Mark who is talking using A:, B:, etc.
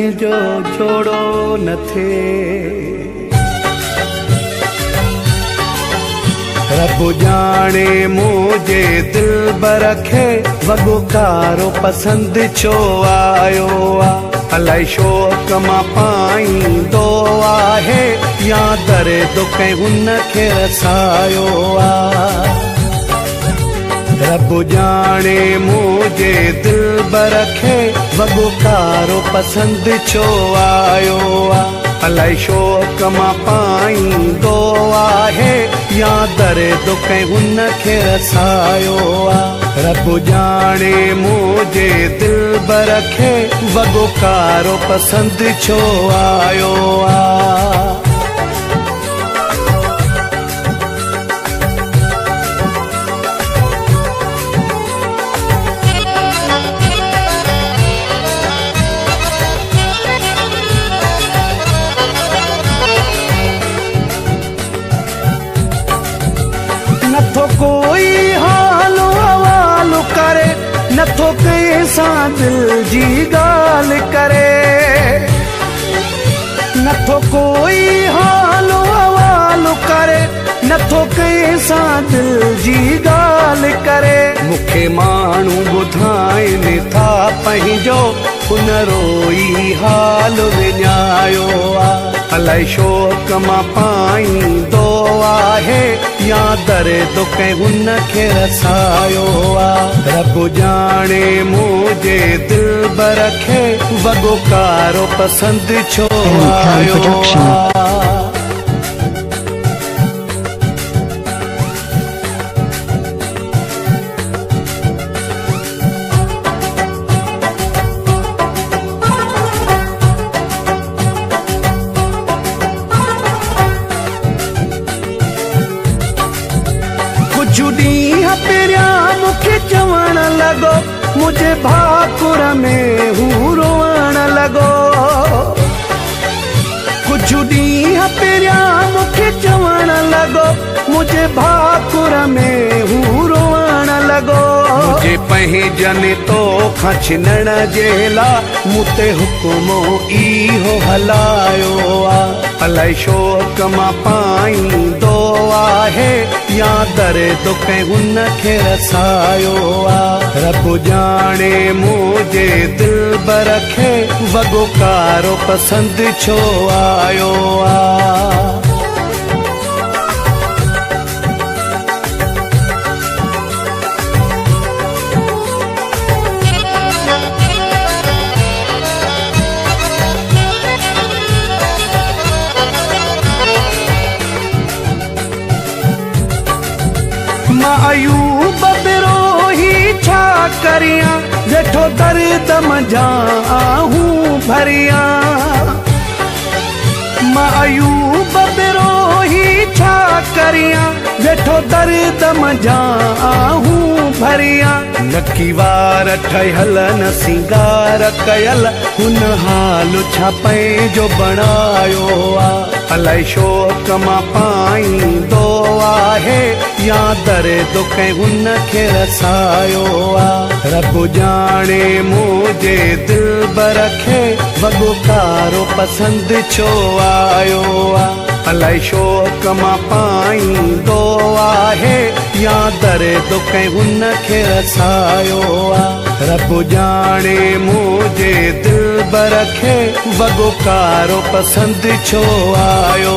A: जो छोड़ो न थे रब जाने मुझे दिल बरखे वगो कारो पसंद छो आयो अलाई शोक मां पाईंदो आहे या दर्द कंहिं हुन खे रसायो रब जाने मुझे दिल बरखे वगो कारो पसंद छो आयो अलाई शोक मां पाईंदो आहे या दर्द कंहिं हुन खे रसायो रब जाने मुझे दिल बरखे वगो कारो पसंद छो आयो नथो कोई हालो हवालो करे नथो कंहिंसां दिल जी ॻाल्हि करे नथो कोई हालो हवालो करे नथो कंहिंसां दिल जी ॻाल्हि करे मूंखे माण्हू ॿुधाइनि था पंहिंजो हुन रोई हाल विञायो अलाई शोक मां पाईंदो आहे या दर्द कंहिं हुन खे रसायो रब जाने मुझे दिल बरखे वगो कारो पसंद छो आयो कुछ ॾींहं पहिरियां मूंखे चवण लॻो मुंहिंजे भाकुर में हू रोअण लॻो कुछ ॾींहं पहिरियां मूंखे चवण लॻो मुंहिंजे भाकुर में हू रोअण लॻो मुंहिंजे पंहिंजनि तोखां छिनण जे लाइ मूं ते हुकुमो इहो हलायो अलाई शोक मां पाईंदो आहे या दर्द कंहिं हुन खे रसायो रब जाने मुझे दिल बरखे वगो कारो पसंद छो आयो मां अयूब बिरोही छा करियां वेठो दर्द मजा आहूं भरियां मां अयूब बिरोही छा करियां वेठो दर्द मजा आहूं भरियां नकी वार ठहियल न सिंगार कयल हुन हाल छा पंहिंजो बणायो अलाई शोक मां पाईंदो आहे या दर्द कंहिं हुन खे रसायो रब जाने मुझे दिल बरखे वगो कारो पसंद छो आयो अलाई शोक मां पाईंदो आहे या दर्द कंहिं हुन खे रसायो रब जाने मुझे दिल बरखे वगो कारो पसंद छो आयो